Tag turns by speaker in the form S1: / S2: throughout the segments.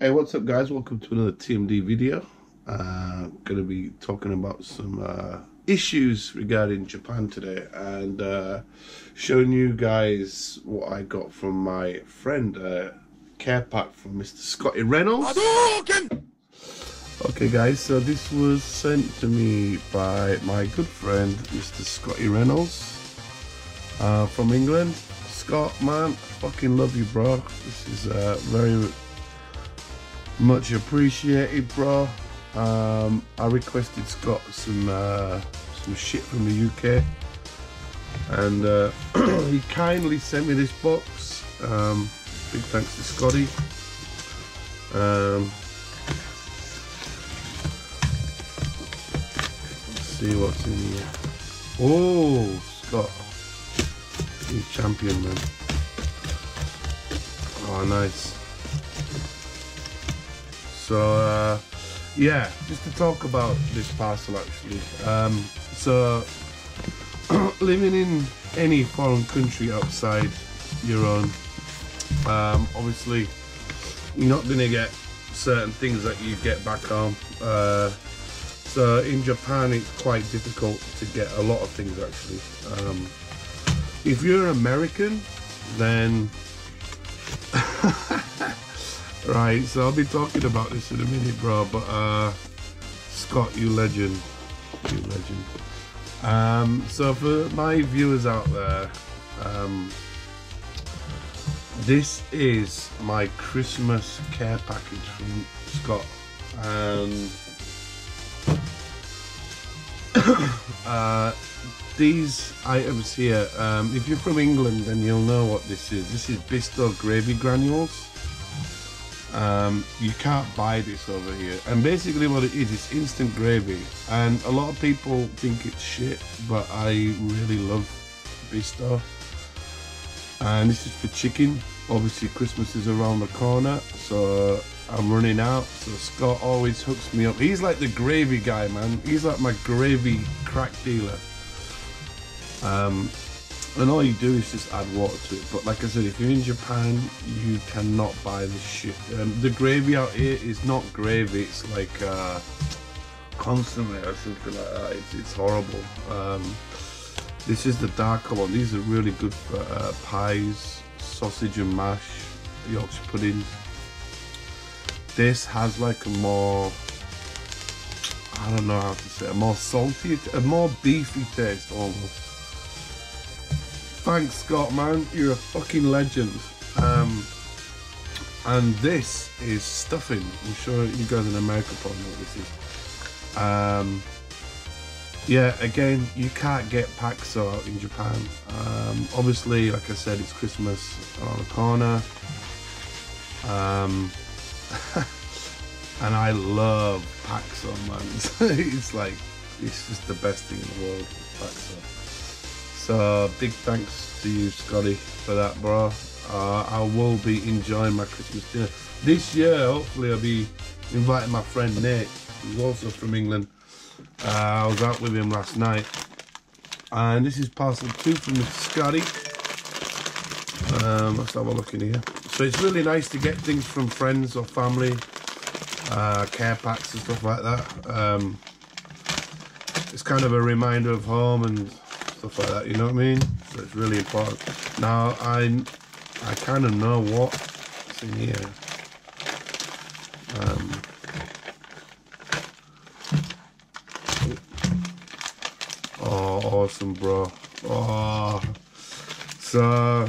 S1: Hey, what's up guys? Welcome to another TMD video. Gonna be talking about some issues regarding Japan today and showing you guys what I got from my friend, care pack from Mr. Scotty Reynolds. Okay guys, so this was sent to me by my good friend Mr. Scotty Reynolds from England. Scott, man, fucking love you, bro. This is very much appreciated, bro. I requested Scott some shit from the UK, and he kindly sent me this box. Big thanks to Scotty. Let's see what's in here. Oh, Scott, you champion, man. Oh, nice. So yeah, just to talk about this parcel actually. So living in any foreign country outside your own, obviously you're not going to get certain things that you get back home. So in Japan it's quite difficult to get a lot of things actually. If you're an American, then right, so I'll be talking about this in a minute, bro, but Scott, you legend, you legend. So for my viewers out there, this is my Christmas care package from Scott, and these items here, if you're from England then you'll know what this is. This is Bisto gravy granules. You can't buy this over here, and basically what it is instant gravy, and a lot of people think it's shit, but I really love Bisto. And this is for chicken. Obviously Christmas is around the corner, so I'm running out, so Scott always hooks me up. He's like the gravy guy, man. He's like my gravy crack dealer. And all you do is just add water to it. But like I said, if you're in Japan, you cannot buy this shit. The gravy out here is not gravy, it's like consomme or something like that. It's horrible. This is the darker one. These are really good for pies, sausage and mash, Yorkshire puddings. This has like a more, I don't know how to say it, a more salty, a more beefy taste almost. Thanks, Scott, man. You're a fucking legend. And this is stuffing. I'm sure you guys in America probably know what this is. Yeah, again, you can't get Paxo out in Japan. Obviously, like I said, it's Christmas around the corner. And I love Paxo, man. It's like, it's just the best thing in the world, Paxo. So big thanks to you, Scotty, for that, bro. I will be enjoying my Christmas dinner this year. Hopefully I'll be inviting my friend Nate, who's also from England. I was out with him last night, and this is parcel 2 from Mr. Scotty. Let's have a look in here. So it's really nice to get things from friends or family, care packs and stuff like that. It's kind of a reminder of home and stuff like that, you know what I mean? So it's really important. Now I kind of know what's in here. Oh, awesome, bro. Oh, so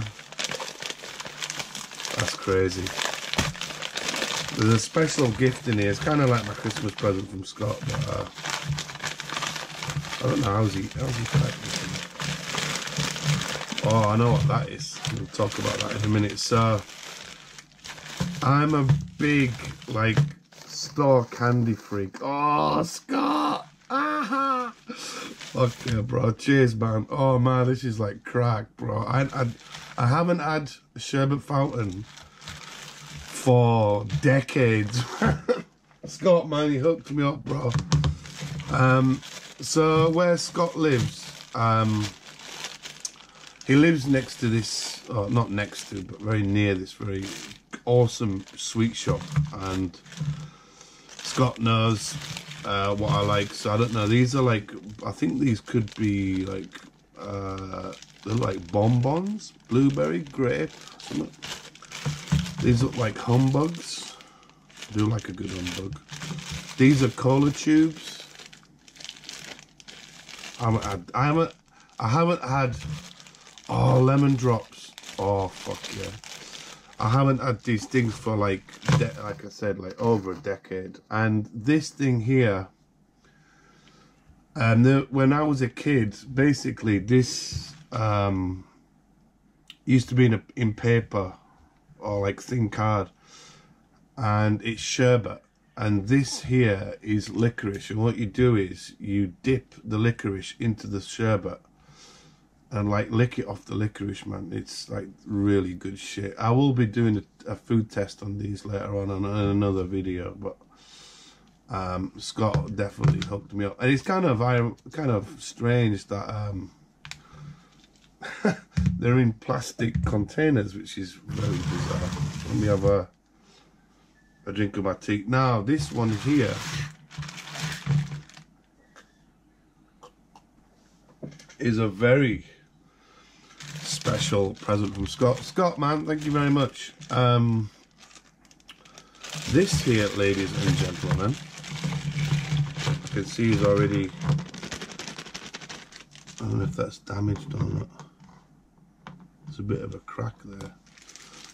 S1: that's crazy. There's a special gift in here. It's kind of like my Christmas present from Scott, but I don't know how's he packed this. Oh, I know what that is. We'll talk about that in a minute. So, I'm a big, like, store candy freak. Oh, Scott! Aha! Okay, bro. Cheers, man. Oh, man, this is like crack, bro. I haven't had a sherbet fountain for decades. Scott, man, he hooked me up, bro. So, where Scott lives, he lives next to this, or not next to, but very near this very awesome sweet shop, and Scott knows what I like, so I don't know. These are like, I think these could be like they're like bonbons, blueberry, grape, something. These look like humbugs. I do like a good humbug. These are cola tubes. I haven't had oh, lemon drops. Oh fuck yeah. I haven't had these things for like I said, like over a decade. And this thing here, when I was a kid, basically this used to be in paper or like thin card, and it's sherbet. And this here is licorice, and what you do is you dip the licorice into the sherbet and like lick it off the licorice, man. It's like really good shit. I will be doing a food test on these later on in another video, but Scott definitely hooked me up. And it's kind of strange that they're in plastic containers, which is very bizarre. Let me have a drink of my tea. Now this one here is a very special present from Scott. Scott, man, thank you very much. This here, ladies and gentlemen, I can see is already, I don't know if that's damaged or not. There's a bit of a crack there.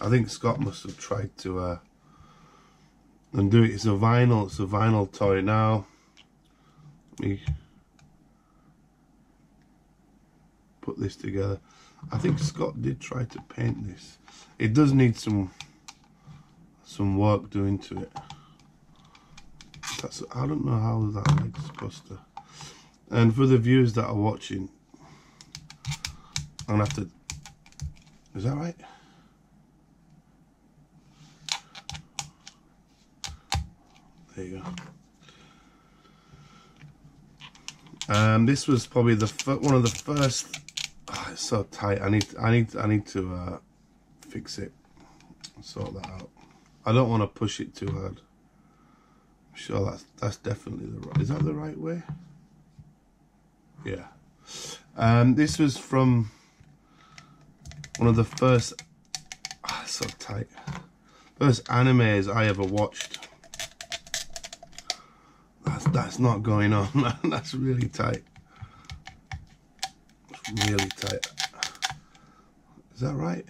S1: I think Scott must have tried to undo it. It's a vinyl toy. Now let me put this together. I think Scott did try to paint this. It does need some work doing to it. I don't know how that leg's supposed to. And for the viewers that are watching, I'm gonna have to. Is that right? There you go. This was probably one of the first. Oh, it's so tight. I need to fix it, sort that out. I don't want to push it too hard. I'm sure that's definitely the right. Is that the right way? Yeah. This was from one of the first. Oh, it's so tight. First animes I ever watched. That's not going on. That's really tight. It's really tight. Is that right?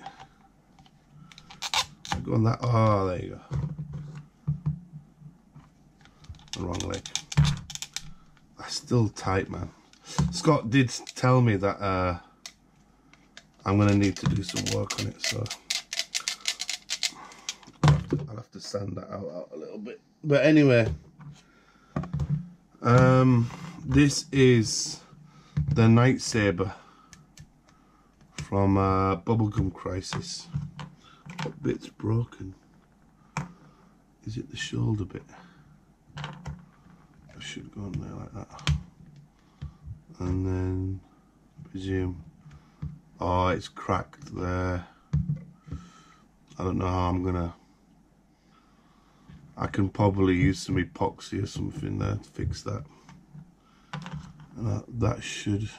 S1: I go on that. Oh, there you go. The wrong leg. That's still tight, man. Scott did tell me that I'm gonna need to do some work on it, so I'll have to sand that out a little bit. But anyway. This is the lightsaber from Bubblegum Crisis. What bit's broken? Is it the shoulder bit? I should go on there like that. And then, I presume, oh, it's cracked there. I don't know how I'm gonna. I can probably use some epoxy or something there to fix that. And that should.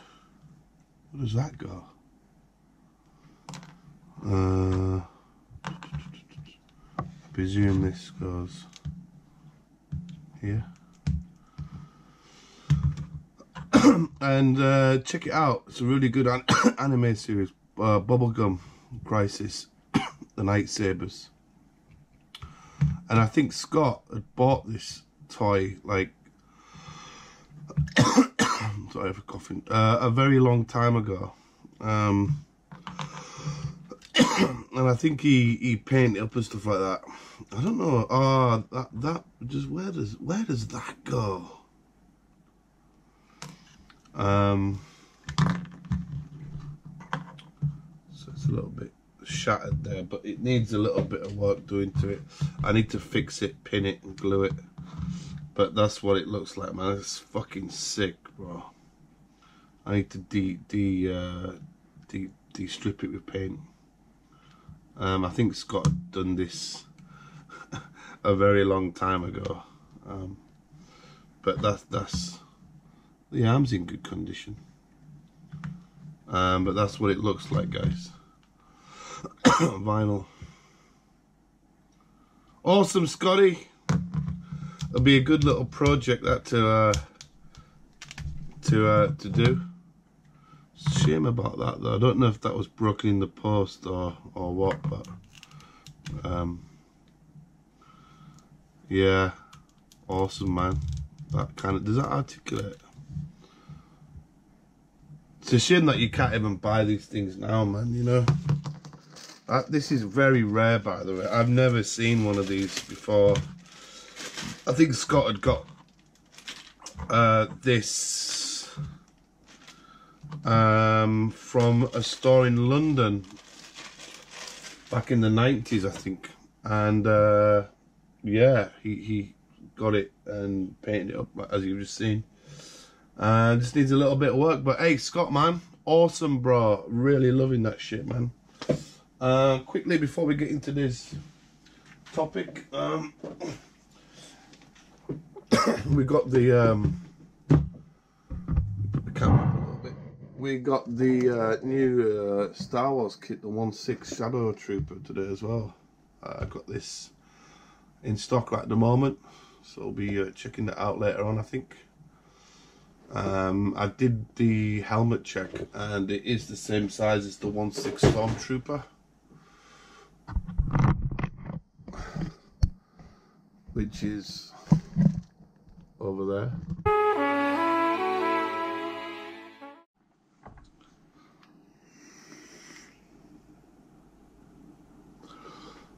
S1: Where does that go? I presume this goes here. And check it out. It's a really good anime series. Bubblegum Crisis, the lightsabers. And I think Scott had bought this toy, like, sorry for coughing, a very long time ago. And I think he painted up and stuff like that. I don't know. Oh, that just where does that go? So it's a little bit shattered there, but it needs a little bit of work doing to it. I need to fix it, pin it and glue it, but that's what it looks like, man. It's fucking sick, bro. I need to de-strip it with paint. I think Scott had done this a very long time ago. But that's the arm's in good condition. But that's what it looks like, guys. Vinyl. Awesome, Scotty. It'll be a good little project that to do. Shame about that though. I don't know if that was broken in the post or what, but yeah, awesome, man. That kind of, does that articulate? It's a shame that you can't even buy these things now, man, you know. This is very rare, by the way. I've never seen one of these before. I think Scott had got this from a store in London back in the 90s, I think. And yeah, he got it and painted it up, as you've just seen. Just needs a little bit of work, but hey, Scott, man, awesome, bro. Really loving that shit, man. Quickly before we get into this topic, we got the camera up a little bit. We got the new Star Wars kit, the 1/6 Shadow Trooper, today as well. I got this in stock at the moment, so I'll be checking that out later on, I think. I did the helmet check and it is the same size as the 1/6 Stormtrooper, which is over there.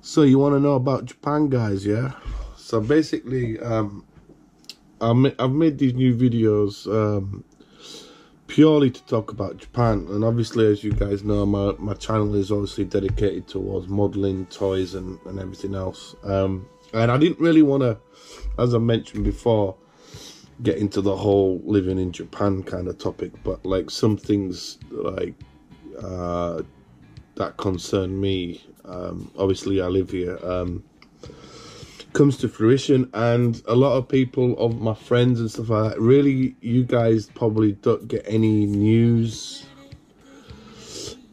S1: So you want to know about Japan, guys? Yeah. So basically, I've made these new videos purely to talk about Japan, and obviously, as you guys know, my channel is obviously dedicated towards modeling, toys, and everything else. And I didn't really want to, as I mentioned before, get into the whole living in Japan kind of topic, but like some things like that concern me, obviously I live here, comes to fruition, and a lot of people, of my friends and stuff like that, really, you guys probably don't get any news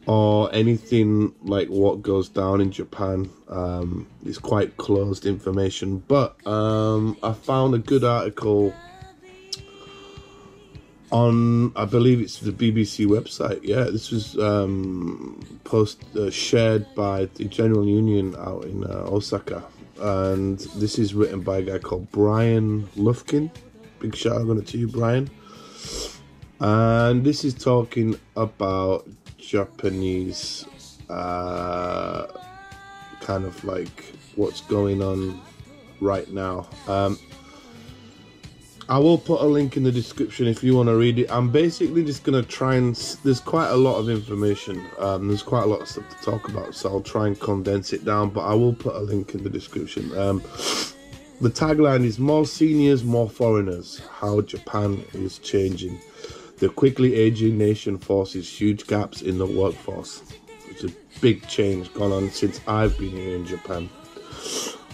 S1: or anything like what goes down in Japan. It's quite closed information, but I found a good article on, I believe it's the BBC website. Yeah, this was shared by the General Union out in Osaka, and this is written by a guy called Brian Lufkin. Big shout out to you, Brian. And this is talking about Japanese kind of like what's going on right now. I will put a link in the description if you want to read it. I'm basically just going to try and... There's quite a lot of information. There's quite a lot of stuff to talk about, so I'll try and condense it down, but I will put a link in the description. The tagline is "More seniors, more foreigners. How Japan is changing. The quickly aging nation forces huge gaps in the workforce." It's a big change gone on since I've been here in Japan.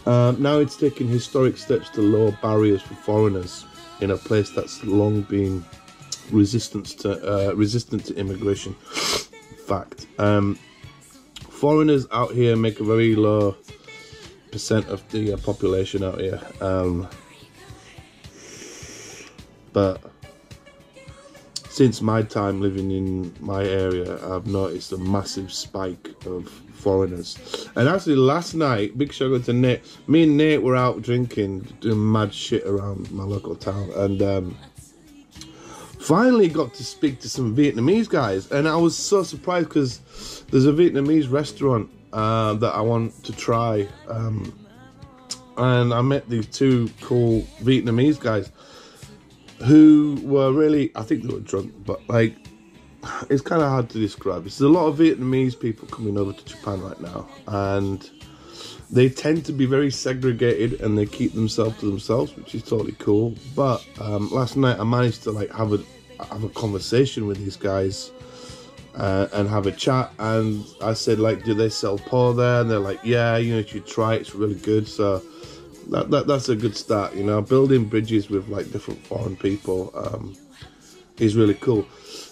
S1: Now it's taking historic steps to lower barriers for foreigners in a place that's long been resistant to immigration. Fact. Foreigners out here make a very low percent of the population out here, but since my time living in my area, I've noticed a massive spike of foreigners. And actually last night, big shout out to Nate, me and Nate were out drinking, doing mad shit around my local town, and finally got to speak to some Vietnamese guys, and I was so surprised because there's a Vietnamese restaurant that I want to try, and I met these two cool Vietnamese guys who were really, I think they were drunk, but like, it's kind of hard to describe. There's a lot of Vietnamese people coming over to Japan right now, and they tend to be very segregated and they keep themselves to themselves, which is totally cool. But last night I managed to like have a conversation with these guys and have a chat, and I said like, do they sell po there? And they're like, yeah, you know, you should try it, it's really good. So that's a good start, you know. Building bridges with like different foreign people is really cool.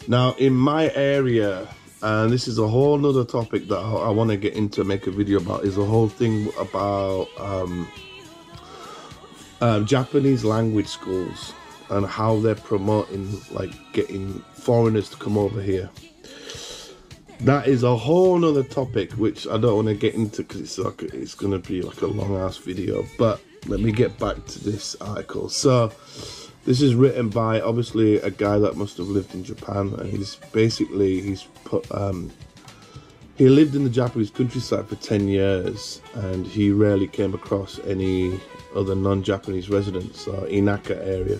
S1: Now in my area, and this is a whole nother topic that I want to get into, make a video about, is the whole thing about Japanese language schools and how they're promoting like getting foreigners to come over here. That is a whole nother topic which I don't want to get into because it's going to be like a long ass video. But let me get back to this article. So this is written by obviously a guy that must have lived in Japan, and he's put he lived in the Japanese countryside for 10 years, and he rarely came across any other non-Japanese residents, so Inaka area.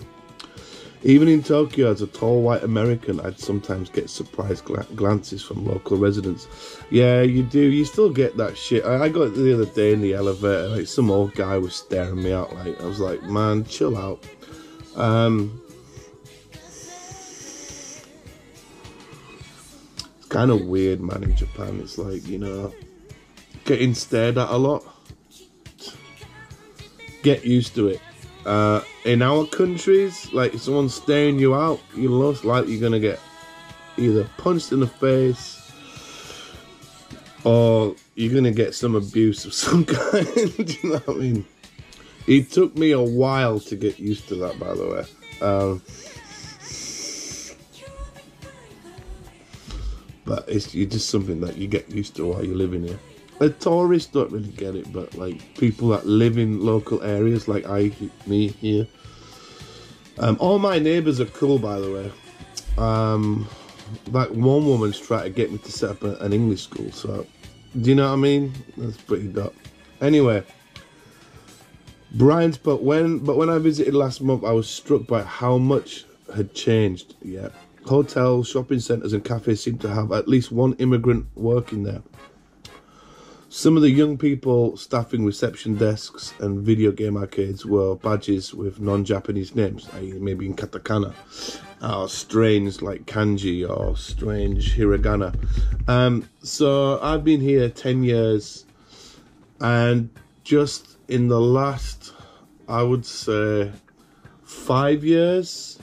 S1: Even in Tokyo, as a tall white American, I'd sometimes get surprised glances from local residents. Yeah, you do. You still get that shit. I got it the other day in the elevator. Like, some old guy was staring me out. Like, I was like, man, chill out. It's kind of weird, man, in Japan. It's like, you know, getting stared at a lot. Get used to it. In our countries, like if someone's staring you out, you're most likely you're gonna get either punched in the face or you're gonna get some abuse of some kind. Do you know what I mean? It took me a while to get used to that, by the way. But it's just something that you get used to while you're living here. The tourists don't really get it, but like people that live in local areas, like me here. All my neighbours are cool, by the way. Like one woman's trying to get me to set up an English school, so do you know what I mean? That's pretty dope. Anyway, Brian's but when I visited last month, I was struck by how much had changed. Yeah, hotels, shopping centres, and cafes seem to have at least one immigrant working there. Some of the young people staffing reception desks and video game arcades wore badges with non-Japanese names, i.e. maybe in katakana, or strange like kanji or strange hiragana. So I've been here 10 years, and just in the last, I would say, 5 years,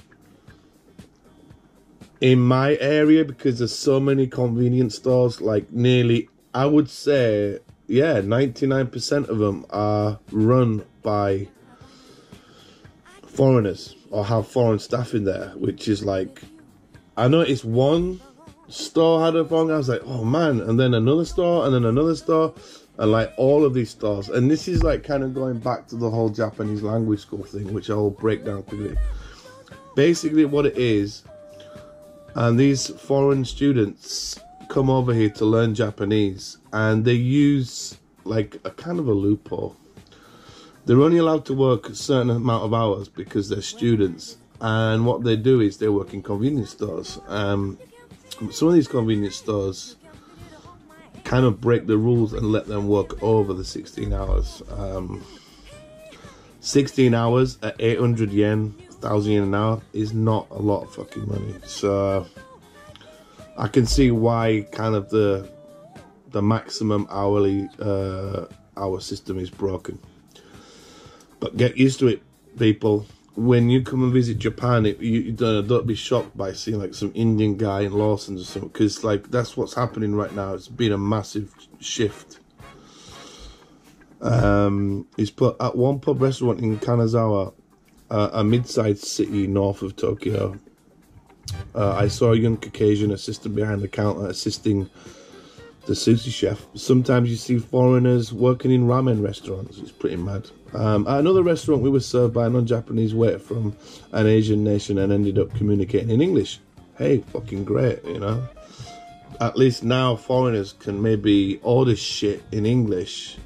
S1: in my area, because there's so many convenience stores, like nearly, I would say, yeah, 99% of them are run by foreigners or have foreign staff in there, which is like, I noticed one store had a foreign, I was like, oh man, and then another store, and then another store, and like all of these stores. And this is like kind of going back to the whole Japanese language school thing, which I'll break down quickly. Basically what it is, and these foreign students come over here to learn Japanese, and they use like a kind of a loophole. They're only allowed to work a certain amount of hours because they're students, and what they do is they work in convenience stores. Some of these convenience stores kind of break the rules and let them work over the 16 hours. 16 hours at 800 yen, 1,000 yen an hour is not a lot of fucking money. So I can see why kind of the maximum hourly hour system is broken. But get used to it, people. When you come and visit Japan, you don't be shocked by seeing like some Indian guy in Lawson's or something, because like that's what's happening right now. It's been a massive shift. He's put at one pub restaurant in Kanazawa, a mid-sized city north of Tokyo. I saw a young Caucasian assistant behind the counter assisting the sushi chef. Sometimes you see foreigners working in ramen restaurants. It's pretty mad. At another restaurant, we were served by a non-Japanese waiter from an Asian nation and ended up communicating in English. Hey, fucking great, you know. At least now foreigners can maybe order shit in English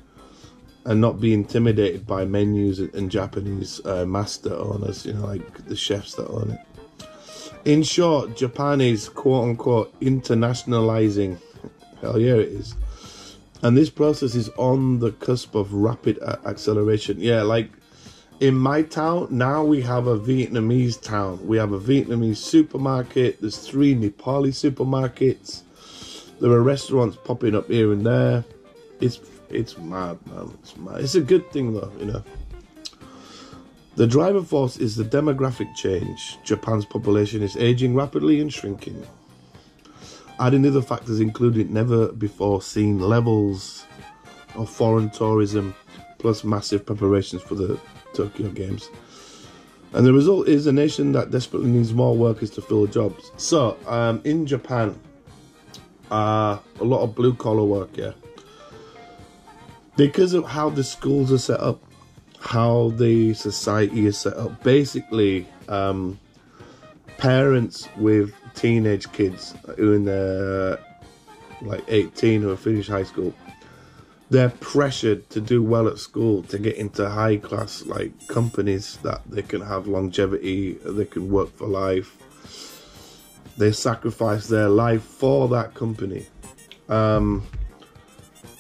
S1: and not be intimidated by menus and Japanese master owners, you know, like the chefs that own it. In short, Japan is quote-unquote internationalizing. Hell yeah, it is. And this process is on the cusp of rapid acceleration. Yeah, like in my town, now we have a Vietnamese town. We have a Vietnamese supermarket. There's 3 Nepali supermarkets. There are restaurants popping up here and there. It's mad, man. It's mad. It's a good thing, though, you know. The driver force is the demographic change. Japan's population is aging rapidly and shrinking. Adding other factors including never before seen levels of foreign tourism, plus massive preparations for the Tokyo Games. And the result is a nation that desperately needs more workers to fill jobs. So, in Japan, a lot of blue-collar work, yeah. Because of how the schools are set up, how the society is set up, basically, parents with teenage kids who are in their, like, 18 who have finished high school, they're pressured to do well at school to get into high class like companies that they can have longevity, they can work for life. They sacrifice their life for that company.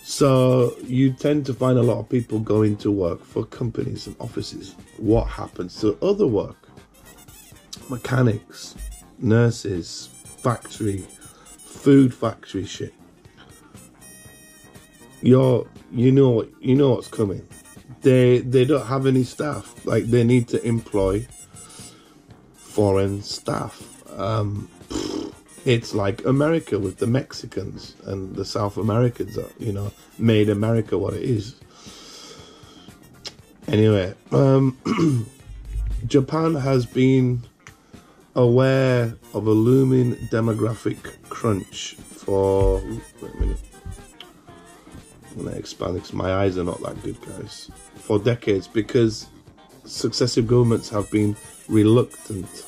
S1: So you tend to find a lot of people going to work for companies and offices. What happens to other work? Mechanics, nurses, factory, food factory shit. You know what's coming. They don't have any staff. Like, they need to employ foreign staff. It's like America with the Mexicans and the South Americans that, you know, made America what it is. Anyway, Japan has been aware of a looming demographic crunch for... Wait a minute. I'm going to expand because my eyes are not that good, guys. For decades, because successive governments have been reluctant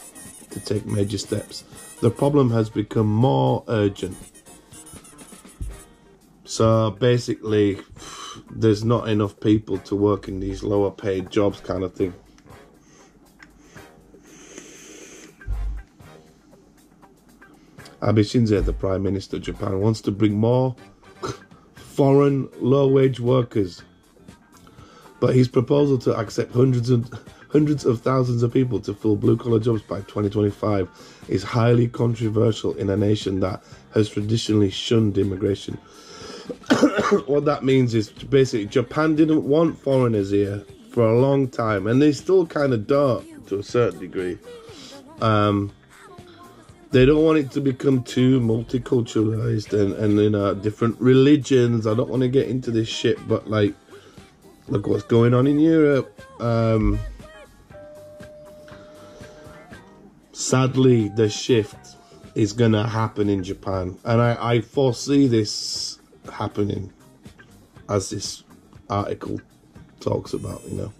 S1: to take major steps. The problem has become more urgent. So basically, there's not enough people to work in these lower paid jobs kind of thing. Abe Shinzo, the Prime Minister of Japan, wants to bring more foreign low-wage workers, but his proposal to accept hundreds of thousands of people to fill blue-collar jobs by 2025 is highly controversial in a nation that has traditionally shunned immigration. What that means is basically Japan didn't want foreigners here for a long time, and they still kind of don't to a certain degree. They don't want it to become too multiculturalized and you know, different religions. I don't want to get into this shit, but like, look what's going on in Europe. Sadly, the shift is going to happen in Japan. And I foresee this happening, as this article talks about, you know.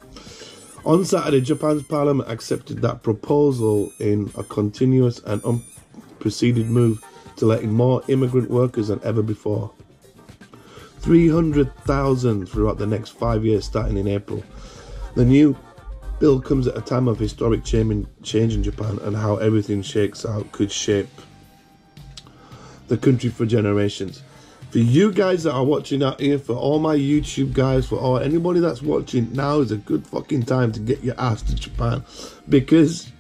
S1: On Saturday, Japan's parliament accepted that proposal in a continuous and unprecedented move to let in more immigrant workers than ever before. 300,000 throughout the next 5 years, starting in April. The new bill comes at a time of historic change in Japan, and how everything shakes out could shape the country for generations. For you guys that are watching out here, for all my YouTube guys, for all anybody that's watching, now is a good fucking time to get your ass to Japan, because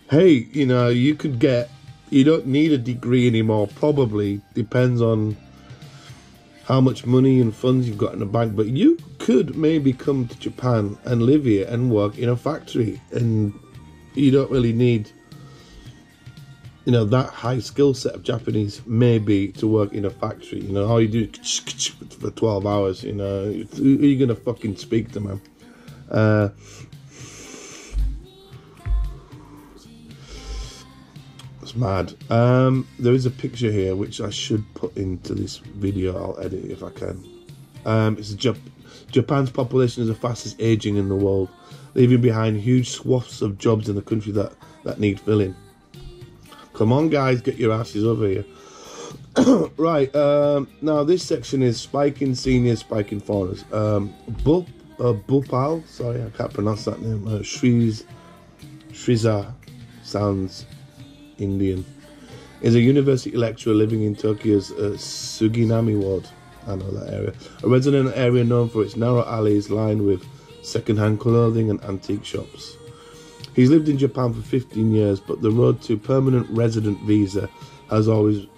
S1: hey, you know, you don't need a degree anymore, probably, depends on how much money and funds you've got in the bank, but you could maybe come to Japan and live here and work in a factory, and you don't really need, you know, that high skill set of Japanese maybe to work in a factory. You know, all you do for 12 hours, you know, who are you gonna fucking speak to, man? It's mad. There is a picture here which I should put into this video. I'll edit it if I can. It's Japan's population is the fastest aging in the world, leaving behind huge swaths of jobs in the country that need filling. Come on, guys, get your asses over here. Right, now this section is spiking seniors, spiking foreigners. Bhopal, sorry, I can't pronounce that name. Shriza sounds Indian. Is a university lecturer living in Tokyo's Suginami ward. I know that area. A resident area known for its narrow alleys lined with second-hand clothing and antique shops. He's lived in Japan for 15 years, but the road to permanent resident visa hasn't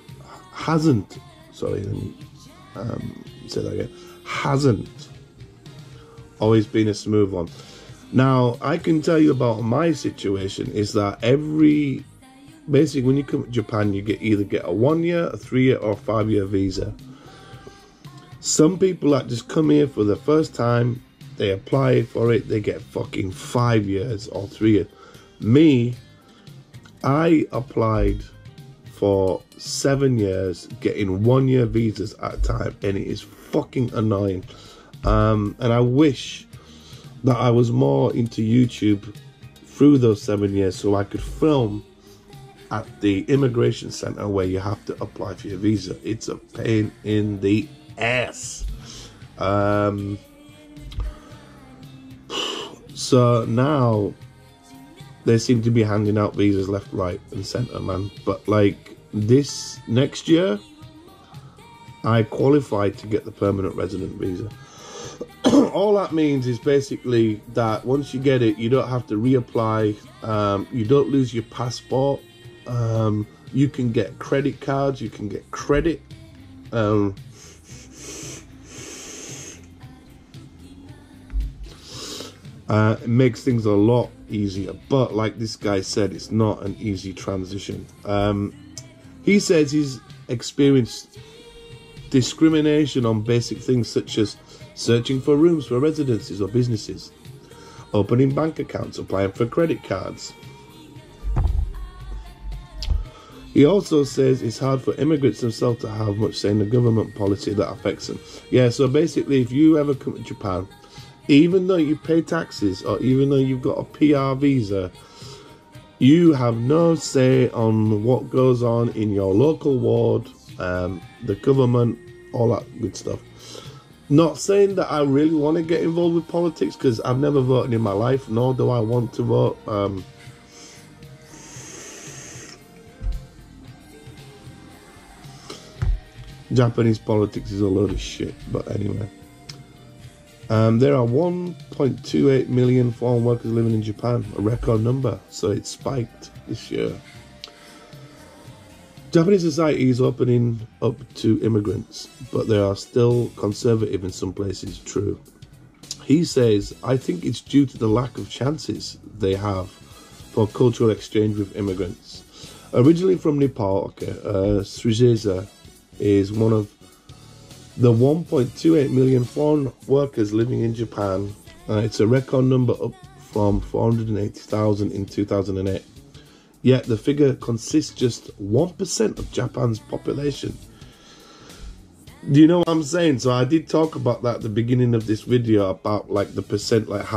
S1: always been a smooth one. Now, I can tell you about my situation is that basically when you come to Japan, you either get a 1 year, a 3 year, or a 5 year visa. Some people that just come here for the first time, they apply for it, they get fucking 5 years or 3 years. Me, I applied for 7 years, getting 1 year visas at a time, and it is fucking annoying. And I wish that I was more into YouTube through those 7 years so I could film at the immigration center where you have to apply for your visa. It's a pain in the ass. So now they seem to be handing out visas left, right, and center, man. But like this next year, I qualified to get the permanent resident visa. All that means is basically that once you get it, you don't have to reapply. You don't lose your passport. You can get credit cards. You can get credit. It makes things a lot easier. But like this guy said, it's not an easy transition. He says he's experienced discrimination on basic things such as searching for rooms for residences or businesses, opening bank accounts, applying for credit cards. He also says it's hard for immigrants themselves to have much say in the government policy that affects them. Yeah, so basically if you ever come to Japan, even though you pay taxes or even though you've got a PR visa, you have no say on what goes on in your local ward, the government, all that good stuff. Not saying that I really want to get involved with politics because I've never voted in my life, nor do I want to vote. Japanese politics is a load of shit, but anyway. There are 1.28 million foreign workers living in Japan, a record number, so it spiked this year. Japanese society is opening up to immigrants, but they are still conservative in some places, true. He says, I think it's due to the lack of chances they have for cultural exchange with immigrants. Originally from Nepal, Srijeza is one of the 1.28 million foreign workers living in Japan. It's a record number, up from 480,000 in 2008. Yet the figure consists just 1% of Japan's population. Do you know what I'm saying? So I did talk about that at the beginning of this video, about like the percent, like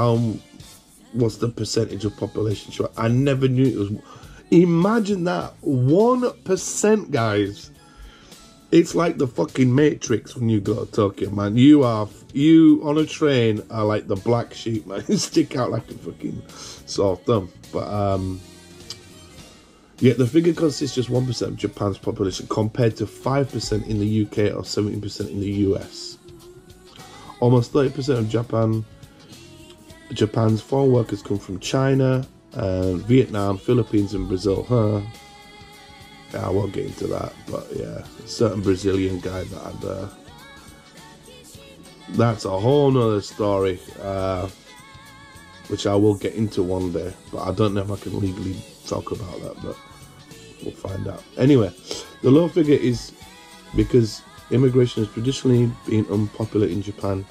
S1: what's the percentage of population? Sure, I never knew it was. Imagine that, 1%, guys. It's like the fucking Matrix when you go to Tokyo, man. You on a train are like the black sheep, man. You stick out like a fucking sore thumb. But yet the figure consists just 1% of Japan's population compared to 5% in the UK or 17% in the US. Almost 30% of Japan's foreign workers come from China, Vietnam, Philippines and Brazil. Yeah, I won't get into that, but yeah, a certain Brazilian guy that had that's a whole nother story, which I will get into one day, but I don't know if I can legally talk about that, but we'll find out. Anyway, the low figure is because immigration has traditionally been unpopular in Japan,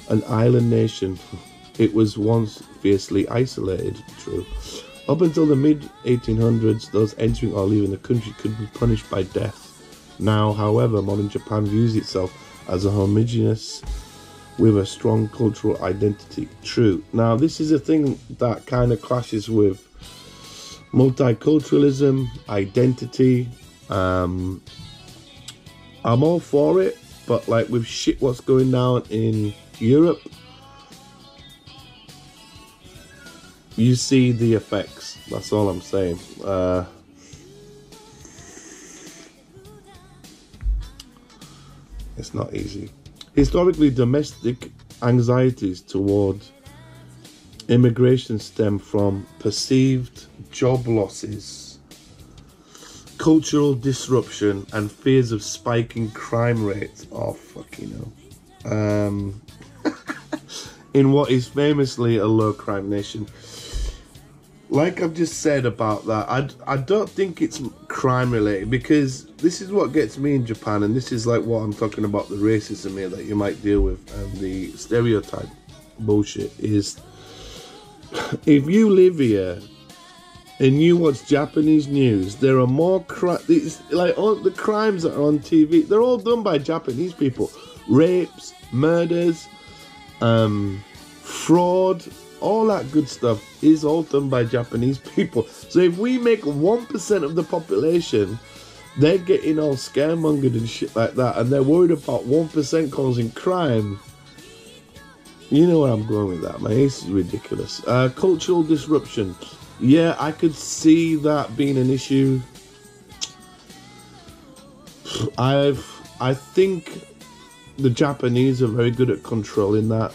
S1: an island nation. It was once fiercely isolated, true. Up until the mid-1800s, those entering or leaving the country could be punished by death. Now, however, modern Japan views itself as a homogeneous with a strong cultural identity. True. Now, this is a thing that kind of clashes with multiculturalism, identity. I'm all for it, but like with shit what's going down in Europe, you see the effects. That's all I'm saying. It's not easy. Historically, domestic anxieties toward immigration stem from perceived job losses, cultural disruption, and fears of spiking crime rates. Oh, fucking hell. in what is famously a low crime nation. Like I've just said about that, I don't think it's crime related, because this is what gets me in Japan, and this is like what I'm talking about, the racism here that you might deal with, and the stereotype bullshit is, if you live here and you watch Japanese news, there are more like all the crimes that are on TV, they're all done by Japanese people. Rapes, murders, fraud, all that good stuff is all done by Japanese people. So if we make 1% of the population, they're getting all scaremongered and shit like that, and they're worried about 1% causing crime. You know where I'm going with that, man. This is ridiculous. Cultural disruption. Yeah, I could see that being an issue. I think the Japanese are very good at controlling that,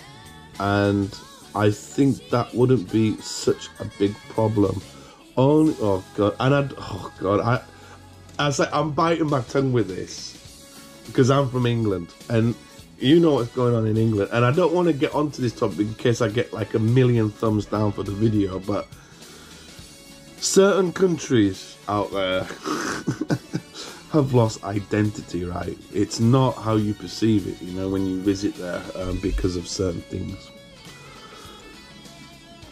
S1: and I think that wouldn't be such a big problem. Oh god, and I was like, I'm biting my tongue with this because I'm from England, and you know what's going on in England, and I don't want to get onto this topic in case I get like 1 million thumbs down for the video, but certain countries out there have lost identity, right? It's not how you perceive it, you know, when you visit there, because of certain things.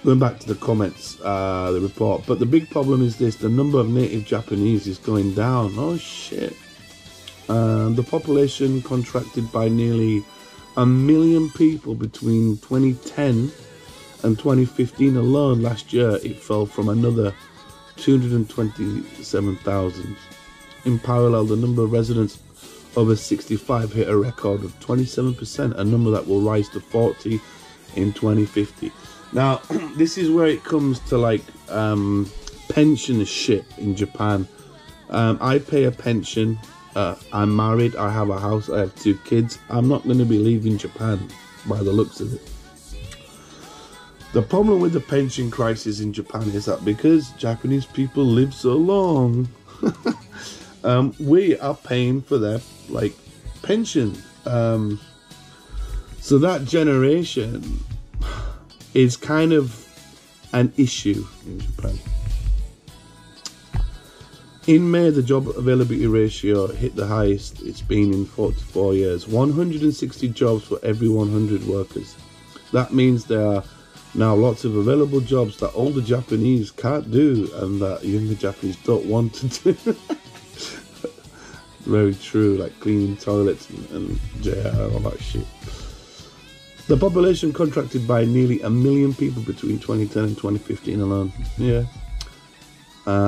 S1: Going back to the comments, the report, but the big problem is this: the number of native Japanese is going down. Oh shit. The population contracted by nearly 1 million people between 2010 and 2015 alone. Last year it fell from another 227,000. In parallel, the number of residents over 65 hit a record of 27%, a number that will rise to 40 in 2050. Now, this is where it comes to like pension shit in Japan. I pay a pension. I'm married. I have a house. I have 2 kids. I'm not going to be leaving Japan by the looks of it. The problem with the pension crisis in Japan is that because Japanese people live so long, we are paying for their like pension. So that generation is kind of an issue in Japan. In May, the job availability ratio hit the highest it's been in 44 years. 160 jobs for every 100 workers. That means there are now lots of available jobs that older Japanese can't do and that younger Japanese don't want to do. Very true, like cleaning toilets and JR, all that shit. The population contracted by nearly 1 million people between 2010 and 2015 alone. Yeah.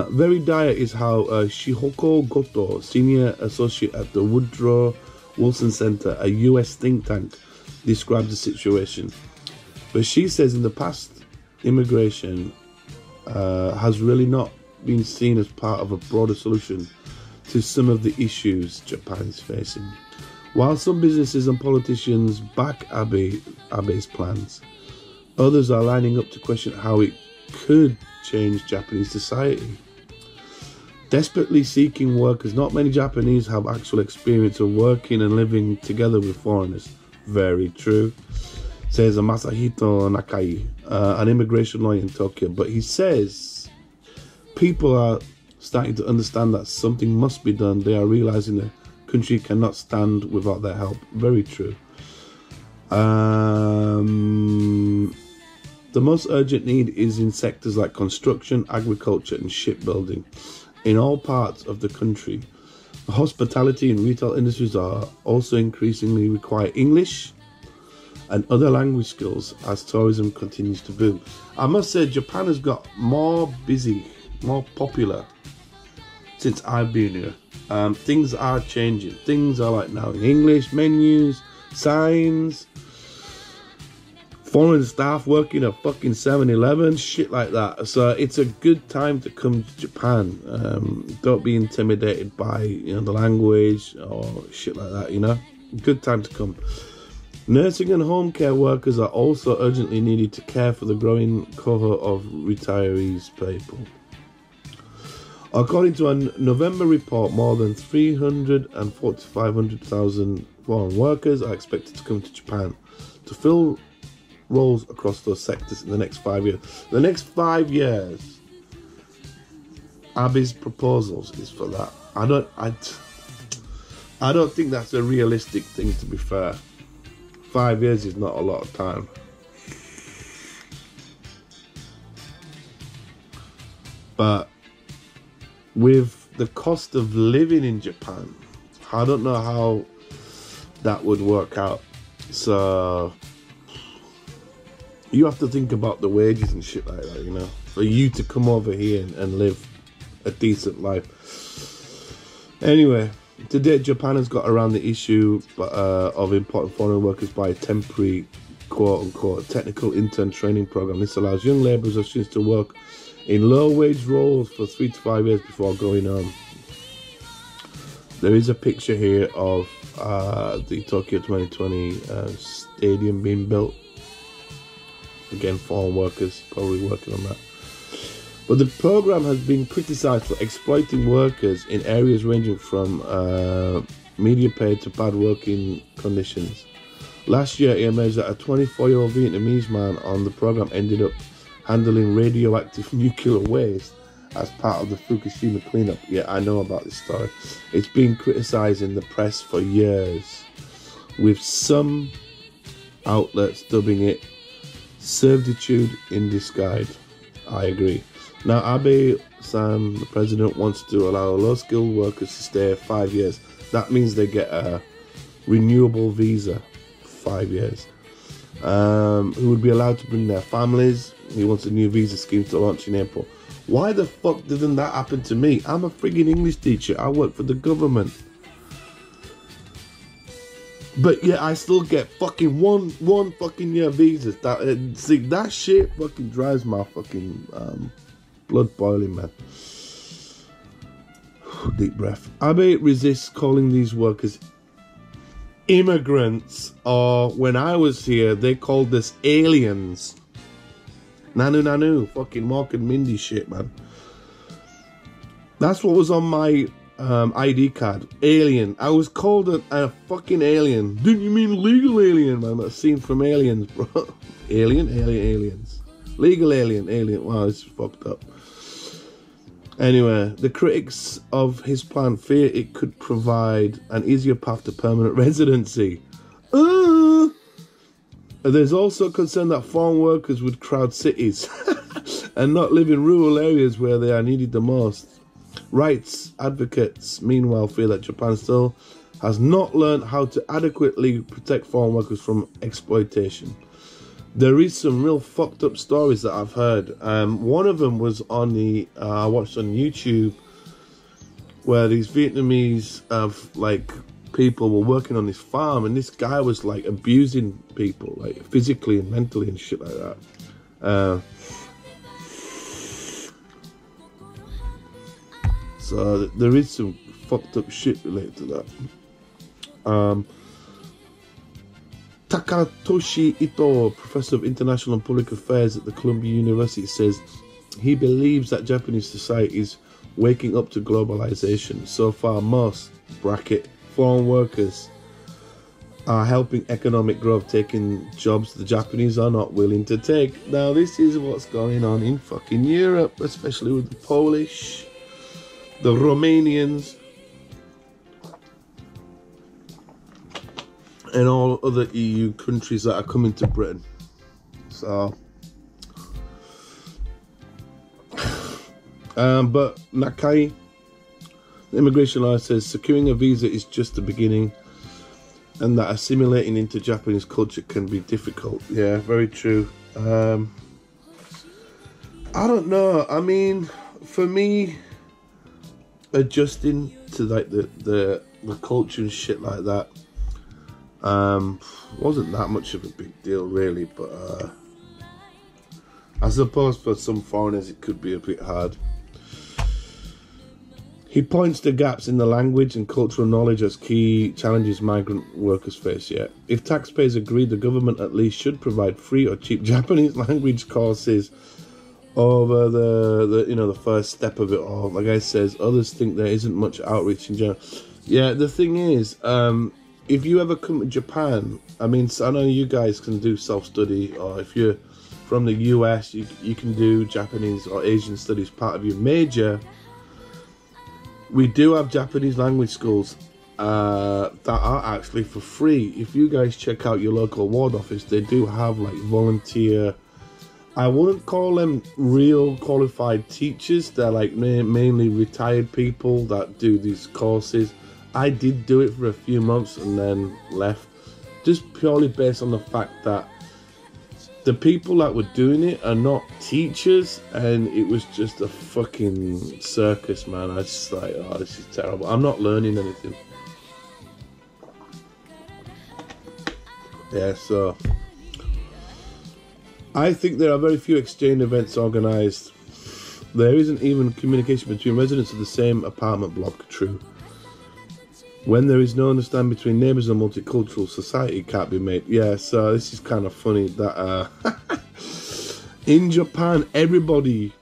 S1: Very dire is how Shihoko Goto, senior associate at the Woodrow Wilson Center, a US think tank, describes the situation. But she says in the past, immigration has really not been seen as part of a broader solution to some of the issues Japan is facing. While some businesses and politicians back Abe's plans, others are lining up to question how it could change Japanese society. Desperately seeking workers, not many Japanese have actual experience of working and living together with foreigners. Very true, says Masahito Nakai, an immigration lawyer in Tokyo. But he says people are starting to understand that something must be done. They are realizing the country cannot stand without their help. Very true. The most urgent need is in sectors like construction, agriculture and shipbuilding. In all parts of the country, the hospitality and retail industries are also increasingly require English and other language skills as tourism continues to boom. I must say Japan has got more busy, more popular since I've been here. Things are changing. Things are like now in English, menus, signs, foreign staff working at fucking 7-Eleven, shit like that. So it's a good time to come to Japan. Don't be intimidated by, you know, the language or shit like that, you know. Good time to come. Nursing and home care workers are also urgently needed to care for the growing cohort of retirees people. According to a November report, more than 345,000 foreign workers are expected to come to Japan to fill roles across those sectors in the next 5 years. The next 5 years, Abe's proposals is for that. I don't think that's a realistic thing, to be fair. 5 years is not a lot of time. But with the cost of living in Japan, I don't know how that would work out. So you have to think about the wages and shit like that, you know, for you to come over here and live a decent life. Anyway, today Japan has got around the issue of importing foreign workers by a temporary, quote-unquote, technical intern training program. This allows young labourers or students to work in low-wage roles for 3 to 5 years before going home. There is a picture here of the Tokyo 2020 stadium being built. Again, foreign workers probably working on that. But the program has been criticised for exploiting workers in areas ranging from medium pay to bad working conditions. Last year, it emerged that a 24-year-old Vietnamese man on the program ended up handling radioactive nuclear waste as part of the Fukushima cleanup. Yeah, I know about this story. It's been criticised in the press for years, with some outlets dubbing it servitude in disguise. I agree. Now, Abe-san, the president, wants to allow low-skilled workers to stay 5 years. That means they get a renewable visa for 5 years. Who would be allowed to bring their families. He wants a new visa scheme to launch in April. Why the fuck didn't that happen to me? I'm a friggin' English teacher. I work for the government. But yeah, I still get fucking one fucking year visas. See, that shit fucking drives my fucking blood boiling, man. Deep breath. Abe resists calling these workers immigrants, or when I was here, they called us aliens. Nanu, fucking Mark and Mindy shit, man. That's what was on my ID card. Alien. I was called a fucking alien. Didn't you mean legal alien, man? That scene from Aliens, bro. Aliens. Legal alien. Wow, it's fucked up. Anyway, the critics of his plan fear it could provide an easier path to permanent residency. There's also concern that foreign workers would crowd cities and not live in rural areas where they are needed the most. Rights advocates, meanwhile, feel that Japan still has not learned how to adequately protect foreign workers from exploitation. There is some real fucked up stories that I've heard. One of them was on I watched on YouTube, where these Vietnamese people were working on this farm, and this guy was like abusing people, like physically and mentally and shit like that. So there is some fucked up shit related to that. Takatoshi Ito, professor of international and public affairs at the Columbia University, says he believes that Japanese society is waking up to globalization. So far, most foreign workers are helping economic growth, taking jobs the Japanese are not willing to take. Now, this is what's going on in fucking Europe, especially with the Polish, the Romanians, and all other EU countries that are coming to Britain. So, but Nakai, the immigration law says securing a visa is just the beginning, and that assimilating into Japanese culture can be difficult. Yeah, very true. I don't know. I mean, for me, adjusting to like the culture and shit like that wasn't that much of a big deal, really. But I suppose for some foreigners it could be a bit hard. He points to gaps in the language and cultural knowledge as key challenges migrant workers face. Yeah, if taxpayers agree, the government at least should provide free or cheap Japanese language courses over the first step of it all. Like I says, others think there isn't much outreach in general. Yeah, the thing is, if you ever come to Japan, I mean, I know you guys can do self-study, or if you're from the US, you can do Japanese or Asian studies part of your major. We do have Japanese language schools that are actually for free. If you guys check out your local ward office, they do have like volunteer, I wouldn't call them real qualified teachers. They're like mainly retired people that do these courses. I did do it for a few months and then left, just purely based on the fact that the people that were doing it are not teachers, and it was just a fucking circus, man. I just like, oh, this is terrible. I'm not learning anything. Yeah, so I think there are very few exchange events organised. There isn't even communication between residents of the same apartment block. True. When there is no understanding between neighbours, a multicultural society can't be made. Yeah, so this is kind of funny that in Japan, everybody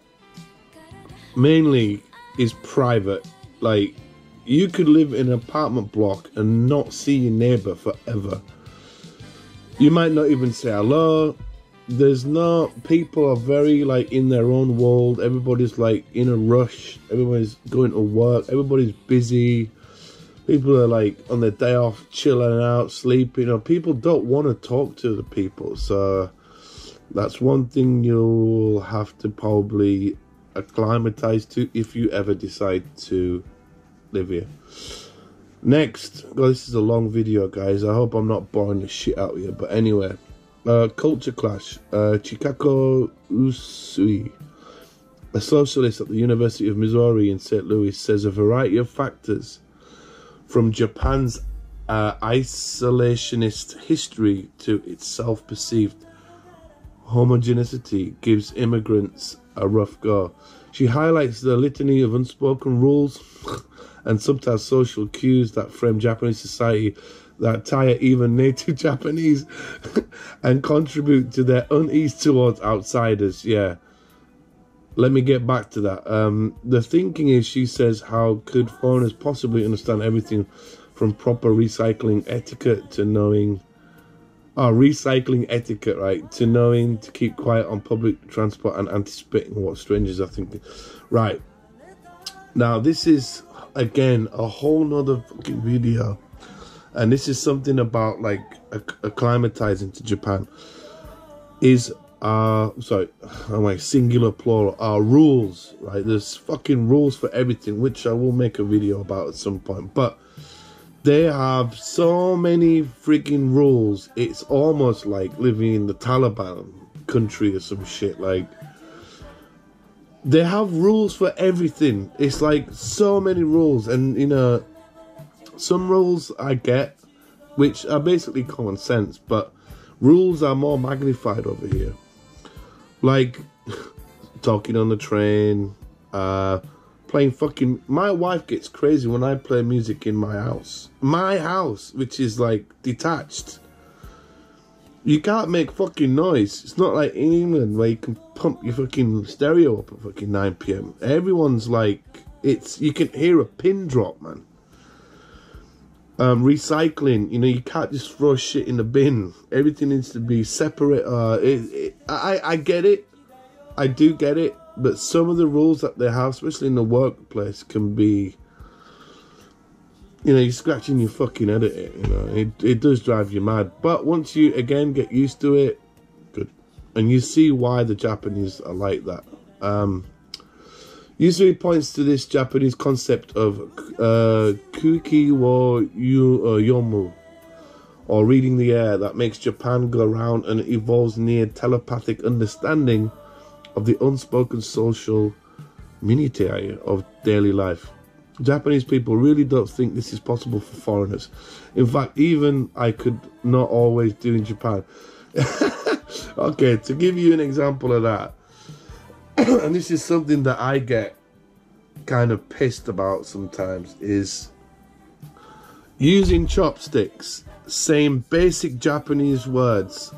S1: mainly is private. Like, you could live in an apartment block and not see your neighbour forever. You might not even say hello. There's no, people are very like in their own world. Everybody's like in a rush. Everybody's going to work. Everybody's busy. People are like on their day off, chilling out, sleeping. You know, people don't want to talk to the people. So that's one thing you'll have to probably acclimatize to if you ever decide to live here. Next, God, this is a long video, guys. I hope I'm not boring the shit out of you. But anyway, culture clash. Chikako Usui, a socialist at the University of Missouri in St. Louis, says a variety of factors, from Japan's isolationist history to its self-perceived homogeneity, gives immigrants a rough go. She highlights the litany of unspoken rules and sometimes social cues that frame Japanese society, that tire even native Japanese and contribute to their unease towards outsiders. Yeah. Let me get back to that. The thinking is, she says, how could foreigners possibly understand everything from proper recycling etiquette to knowing... recycling etiquette, right? To knowing to keep quiet on public transport and anticipating what strangers are thinking. Right. Now, this is, again, a whole nother fucking video. And this is something about, like, acclimatizing to Japan. Is... singular plural, are rules, right? There's fucking rules for everything, which I will make a video about at some point. But they have so many freaking rules. It's almost like living in the Taliban country or some shit. Like, they have rules for everything. It's like so many rules, and you know, some rules I get, which are basically common sense, but rules are more magnified over here. Like, talking on the train, playing fucking... My wife gets crazy when I play music in my house. My house, which is, like, detached. You can't make fucking noise. It's not like in England where you can pump your fucking stereo up at fucking 9 PM. Everyone's like... You can hear a pin drop, man. Recycling, you know, you can't just throw shit in the bin. Everything needs to be separate. I get it. I do get it. But some of the rules that they have, especially in the workplace, can be, you know, you're scratching your fucking head at it. You know, it does drive you mad. But once you, again, get used to it, good. And you see why the Japanese are like that. Usually points to this Japanese concept of kuki wo yomu, or reading the air, that makes Japan go around and evolves near telepathic understanding of the unspoken social minutiae of daily life. Japanese people really don't think this is possible for foreigners. In fact, even I could not always do in Japan. Okay, to give you an example of that, and this is something that I get kind of pissed about sometimes, is using chopsticks, saying basic Japanese words,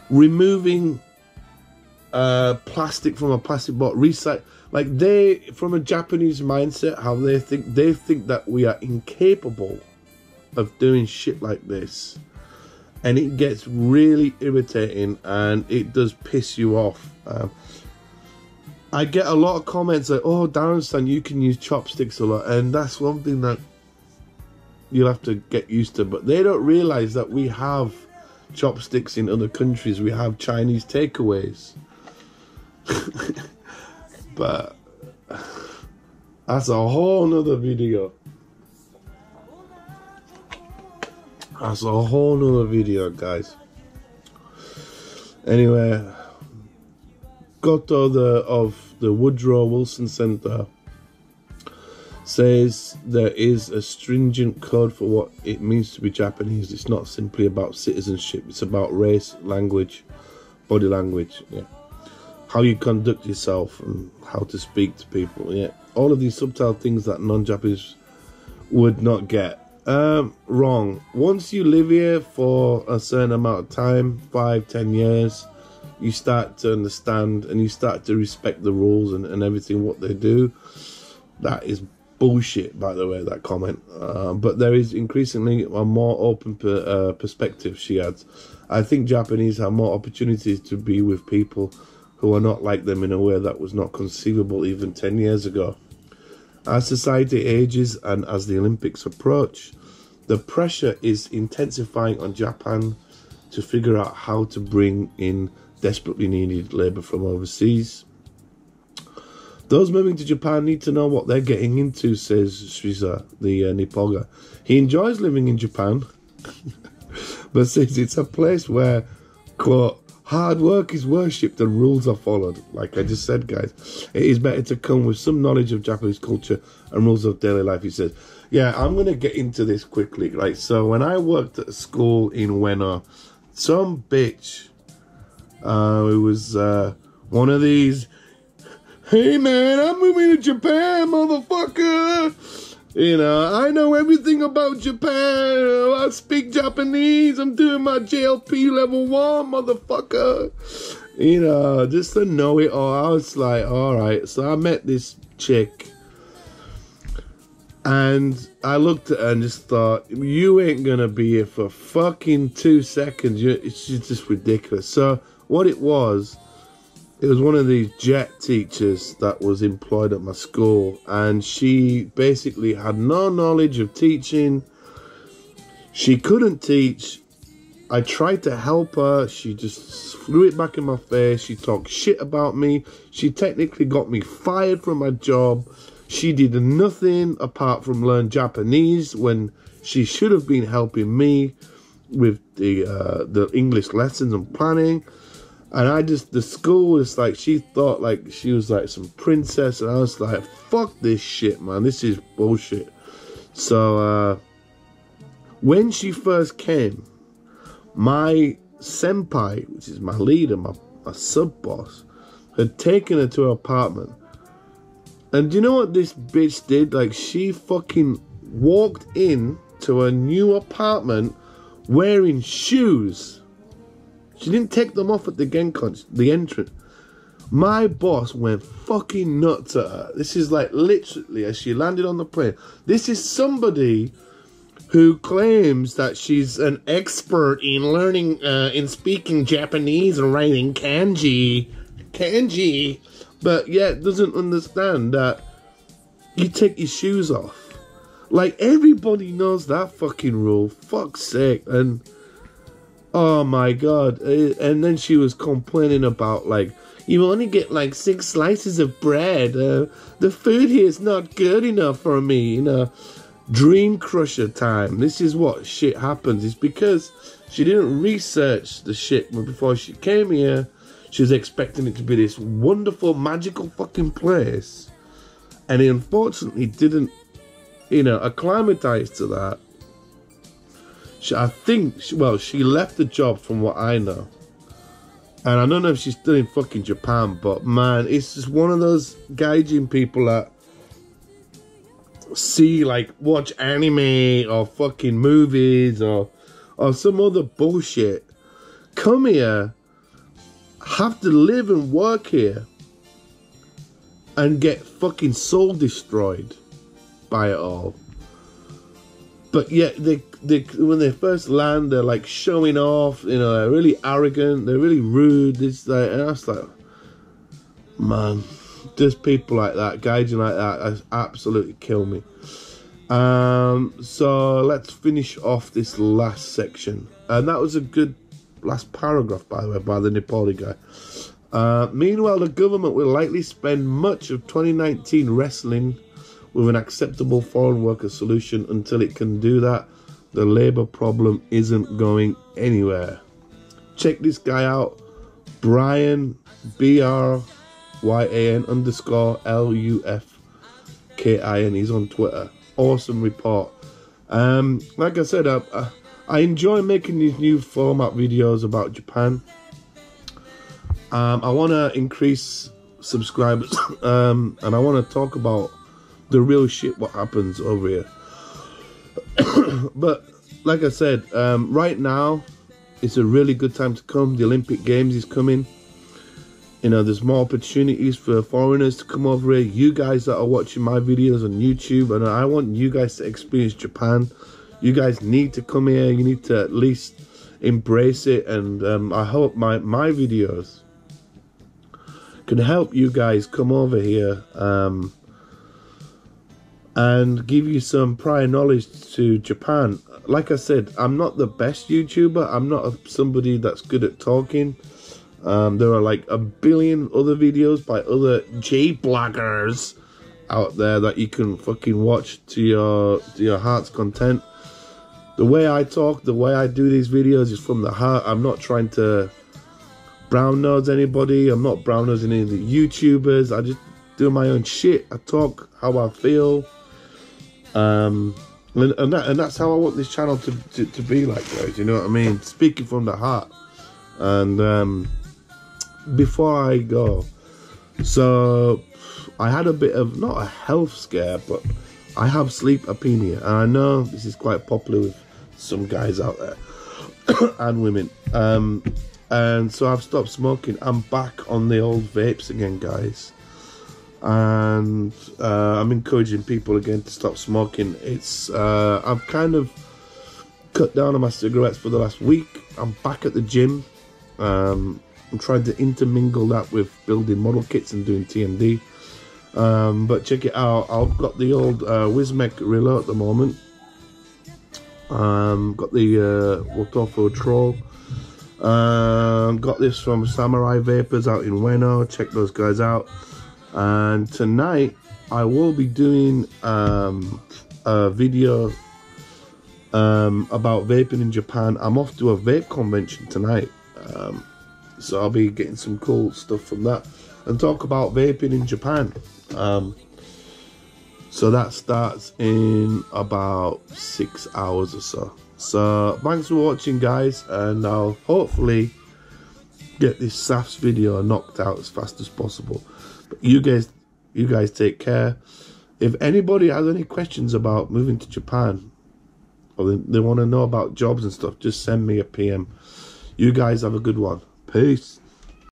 S1: removing plastic from a plastic bottle, Like they, from a Japanese mindset, how they think that we are incapable of doing shit like this. And it gets really irritating and it does piss you off. I get a lot of comments like, oh, Darren-san, you can use chopsticks a lot. And that's one thing that you'll have to get used to. But they don't realize that we have chopsticks in other countries. We have Chinese takeaways. But that's a whole nother video. That's a whole nother video, guys. Anyway, Goto of the Woodrow Wilson Center says there is a stringent code for what it means to be Japanese. It's not simply about citizenship. It's about race, language, body language, yeah, how you conduct yourself and how to speak to people, yeah. All of these subtle things that non-Japanese would not get. Wrong. Once you live here for a certain amount of time, 5-10 years, you start to understand and you start to respect the rules and everything what they do. That is bullshit, by the way, that comment. But there is increasingly a more open perspective, she adds. I think Japanese have more opportunities to be with people who are not like them in a way that was not conceivable even 10 years ago. As society ages and as the Olympics approach, the pressure is intensifying on Japan to figure out how to bring in desperately needed labour from overseas. Those moving to Japan need to know what they're getting into, says Shiza, the Nippoga. He enjoys living in Japan, but says it's a place where, quote, hard work is worshipped and rules are followed. Like I just said, guys, it is better to come with some knowledge of Japanese culture and rules of daily life, he says. Yeah, I'm going to get into this quickly. Right, so when I worked at a school in Ueno, some bitch, it was one of these, hey man, I'm moving to Japan, motherfucker. You know, I know everything about Japan. I speak Japanese. I'm doing my JLP level 1, motherfucker. You know, just to know it all. I was like, all right. So I met this chick. And I looked at her and just thought, you ain't going to be here for fucking 2 seconds. It's just ridiculous. So what it was one of these jet teachers that was employed at my school, and she basically had no knowledge of teaching. She couldn't teach. I tried to help her. She just threw it back in my face. She talked shit about me. She technically got me fired from my job. She did nothing apart from learn Japanese when she should have been helping me with the English lessons and planning. And the school was like, she thought like she was like some princess. And I was like, fuck this shit, man. This is bullshit. So, when she first came, my senpai, which is my leader, my sub-boss, had taken her to her apartment. And do you know what this bitch did? Like, she fucking walked in to her new apartment wearing shoes. She didn't take them off at the Genkon, the entrance. My boss went fucking nuts at her. This is like literally as she landed on the plane. This is somebody who claims that she's an expert in learning, in speaking Japanese and writing kanji. But yet doesn't understand that you take your shoes off. Like, everybody knows that fucking rule. Fuck's sake. And oh my god. And then she was complaining about, like, you only get like 6 slices of bread. The food here is not good enough for me. You know, dream crusher time. This is what shit happens. It's because she didn't research the shit before she came here. She was expecting it to be this wonderful, magical fucking place. And he unfortunately didn't, you know, acclimatize to that. I think, well, she left the job from what I know. And I don't know if she's still in fucking Japan, but man, it's just one of those gaijin people that see, like, watch anime or fucking movies or some other bullshit. Come here, have to live and work here, and get fucking soul destroyed by it all. But yet, when they first land, they're like showing off. You know, they're really arrogant. They're really rude. This, that, and I was like, man, just people like that, gaijin like that, absolutely kill me. So let's finish off this last section, and that was a good last paragraph, by the way, by the Nepali guy. Meanwhile, the government will likely spend much of 2019 wrestling with an acceptable foreign worker solution. Until it can do that, the labour problem isn't going anywhere. Check this guy out, Brian, BRYAN_LUFKIN. He's on Twitter. Awesome report. Like I said, I enjoy making these new format videos about Japan. I want to increase subscribers, and I want to talk about the real shit, what happens over here. But like I said, right now it's a really good time to come. The Olympic Games is coming. You know, there's more opportunities for foreigners to come over here. You guys that are watching my videos on YouTube, and I want you guys to experience Japan. You guys need to come here. You need to at least embrace it, and I hope my videos can help you guys come over here and give you some prior knowledge to Japan. Like I said, I'm not the best YouTuber. I'm not somebody that's good at talking. There are like a billion other videos by other J-bloggers out there that you can fucking watch to your heart's content. The way I talk, the way I do these videos is from the heart. I'm not trying to brown nose anybody. I'm not brown nosing any of the YouTubers. I just do my own shit. I talk how I feel. And that's how I want this channel to be like, guys. You know what I mean? Speaking from the heart. And before I go, so I had a bit of, not a health scare, but I have sleep apnea, and I know this is quite popular with some guys out there and women. And so I've stopped smoking. I'm back on the old vapes again, guys. And I'm encouraging people again to stop smoking. It's I've kind of cut down on my cigarettes for the last week. I'm back at the gym. I'm trying to intermingle that with building model kits and doing TMD. But check it out. I've got the old Wismec Rilla at the moment. Got the Wotofo Troll. Got this from Samurai Vapors out in Ueno. Check those guys out. And tonight I will be doing a video about vaping in Japan. I'm off to a vape convention tonight, so I'll be getting some cool stuff from that and talk about vaping in Japan. So that starts in about 6 hours or so. So thanks for watching, guys, and I'll hopefully get this SAFs video knocked out as fast as possible. But you guys take care. If anybody has any questions about moving to Japan, or they want to know about jobs and stuff, just send me a PM. You guys have a good one. Peace.